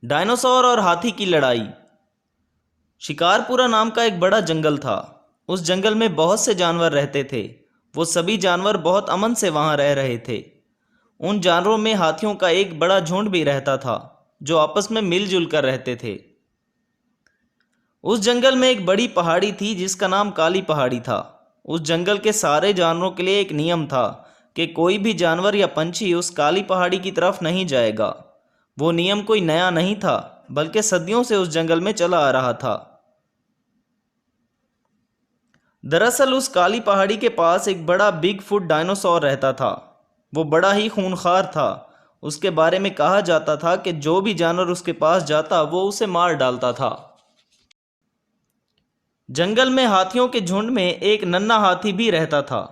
Dinosaur और हाथी की लड़ाई। शिकारपुरा नाम का एक बड़ा जंगल था। उस जंगल में बहुत से जानवर रहते थे। वो सभी जानवर बहुत अमन से वहां रह रहे थे। उन जानवरों में हाथियों का एक बड़ा झुंड भी रहता था, जो आपस में मिलजुल कर रहते थे। उस जंगल में एक बड़ी पहाड़ी थी जिसका नाम काली पहाड़ी था। उस जंगल के सारे जानवरों के लिए एक नियम था कि कोई भी जानवर या पंछी उस काली पहाड़ी की तरफ नहीं जाएगा। वो नियम कोई नया नहीं था, बल्कि सदियों से उस जंगल में चला आ रहा था। दरअसल उस काली पहाड़ी के पास एक बड़ा बिग फुट डायनासोर रहता था। वो बड़ा ही खूंखार था। उसके बारे में कहा जाता था कि जो भी जानवर उसके पास जाता वो उसे मार डालता था। जंगल में हाथियों के झुंड में एक नन्हा हाथी भी रहता था।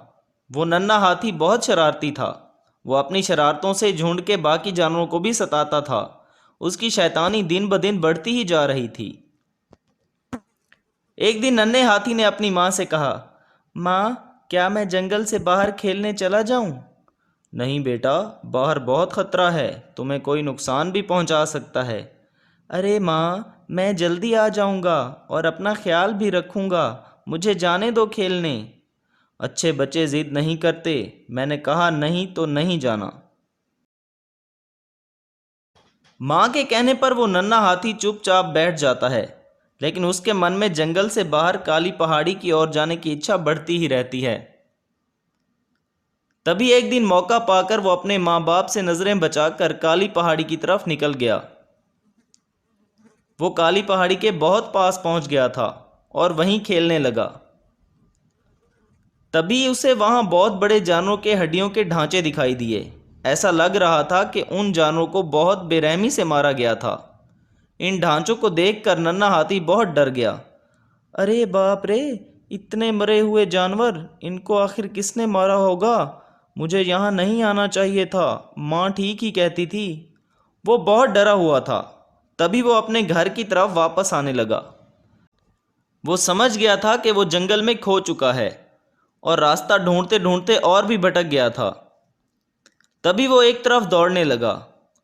वो नन्हा हाथी बहुत शरारती था। वो अपनी शरारतों से झुंड के बाकी जानवरों को भी सताता था। उसकी शैतानी दिन ब दिन बढ़ती ही जा रही थी। एक दिन नन्हे हाथी ने अपनी माँ से कहा, माँ, क्या मैं जंगल से बाहर खेलने चला जाऊं? नहीं बेटा, बाहर बहुत खतरा है, तुम्हें कोई नुकसान भी पहुंचा सकता है। अरे माँ, मैं जल्दी आ जाऊंगा और अपना ख्याल भी रखूंगा, मुझे जाने दो खेलने। अच्छे बच्चे जिद नहीं करते, मैंने कहा नहीं तो नहीं जाना। माँ के कहने पर वो नन्हा हाथी चुपचाप बैठ जाता है, लेकिन उसके मन में जंगल से बाहर काली पहाड़ी की ओर जाने की इच्छा बढ़ती ही रहती है। तभी एक दिन मौका पाकर वो अपने माँ बाप से नजरें बचाकर काली पहाड़ी की तरफ निकल गया। वो काली पहाड़ी के बहुत पास पहुंच गया था और वहीं खेलने लगा। तभी उसे वहां बहुत बड़े जानवरों के हड्डियों के ढांचे दिखाई दिए। ऐसा लग रहा था कि उन जानवरों को बहुत बेरहमी से मारा गया था। इन ढांचों को देखकर नन्हा हाथी बहुत डर गया। अरे बाप रे, इतने मरे हुए जानवर, इनको आखिर किसने मारा होगा? मुझे यहाँ नहीं आना चाहिए था, माँ ठीक ही कहती थी। वो बहुत डरा हुआ था। तभी वो अपने घर की तरफ वापस आने लगा। वो समझ गया था कि वो जंगल में खो चुका है और रास्ता ढूंढते ढूंढते और भी भटक गया था। तभी वो एक तरफ दौड़ने लगा।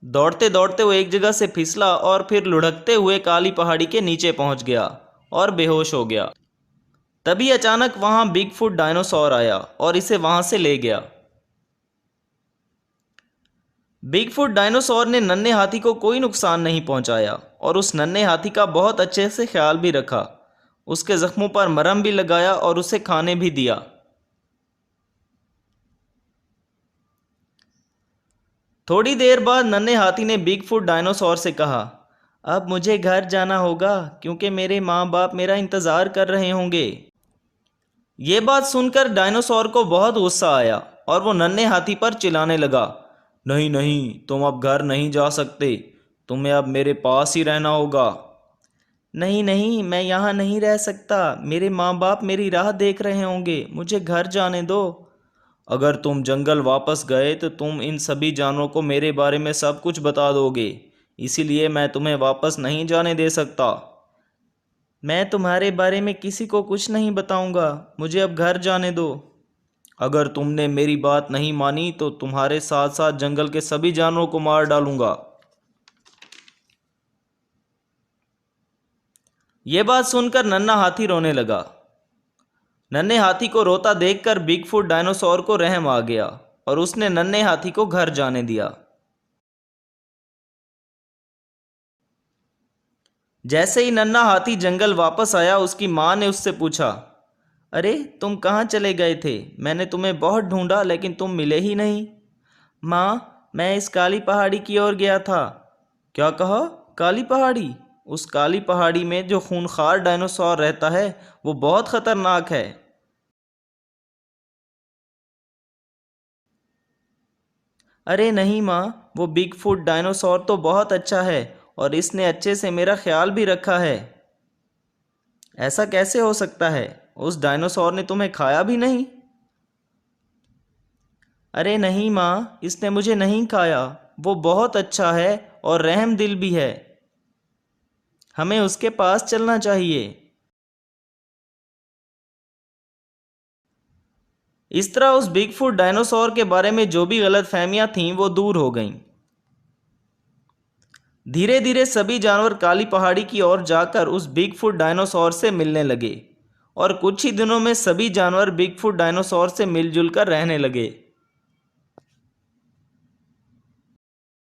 दौड़ते दौड़ते वो एक जगह से फिसला और फिर लुढ़कते हुए काली पहाड़ी के नीचे पहुंच गया और बेहोश हो गया। तभी अचानक वहां बिग फुट डायनासोर आया और इसे वहां से ले गया। बिग फुट डायनासोर ने नन्हे हाथी को कोई नुकसान नहीं पहुंचाया और उस नन्हे हाथी का बहुत अच्छे से ख्याल भी रखा। उसके जख्मों पर मरहम भी लगाया और उसे खाने भी दिया। थोड़ी देर बाद नन्हे हाथी ने बिग फुट डायनासोर से कहा, अब मुझे घर जाना होगा क्योंकि मेरे माँ बाप मेरा इंतज़ार कर रहे होंगे। ये बात सुनकर डायनासोर को बहुत गुस्सा आया और वो नन्हे हाथी पर चिल्लाने लगा, नहीं नहीं, तुम अब घर नहीं जा सकते, तुम्हें अब मेरे पास ही रहना होगा। नहीं नहीं, मैं यहाँ नहीं रह सकता, मेरे माँ बाप मेरी राह देख रहे होंगे, मुझे घर जाने दो। अगर तुम जंगल वापस गए तो तुम इन सभी जानवरों को मेरे बारे में सब कुछ बता दोगे, इसीलिए मैं तुम्हें वापस नहीं जाने दे सकता। मैं तुम्हारे बारे में किसी को कुछ नहीं बताऊंगा, मुझे अब घर जाने दो। अगर तुमने मेरी बात नहीं मानी तो तुम्हारे साथ साथ जंगल के सभी जानवरों को मार डालूंगा। ये बात सुनकर नन्हा हाथी रोने लगा। नन्हे हाथी को रोता देखकर बिगफुट डायनासोर को रहम आ गया और उसने नन्हे हाथी को घर जाने दिया। जैसे ही नन्हा हाथी जंगल वापस आया, उसकी माँ ने उससे पूछा, अरे तुम कहाँ चले गए थे? मैंने तुम्हें बहुत ढूंढा लेकिन तुम मिले ही नहीं। माँ, मैं इस काली पहाड़ी की ओर गया था। क्या कहा? काली पहाड़ी? उस काली पहाड़ी में जो खूंखार डायनासोर रहता है वो बहुत खतरनाक है। अरे नहीं माँ, वो बिग फुट डायनासोर तो बहुत अच्छा है और इसने अच्छे से मेरा ख्याल भी रखा है। ऐसा कैसे हो सकता है? उस डायनासोर ने तुम्हें खाया भी नहीं? अरे नहीं माँ, इसने मुझे नहीं खाया। वो बहुत अच्छा है और रहम दिल भी है। हमें उसके पास चलना चाहिए। इस तरह उस बिगफुट डायनासोर के बारे में जो भी गलतफहमियां थीं वो दूर हो गईं। धीरे धीरे सभी जानवर काली पहाड़ी की ओर जाकर उस बिगफुट डायनासोर से मिलने लगे और कुछ ही दिनों में सभी जानवर बिगफुट डायनासोर से मिलजुल कर रहने लगे।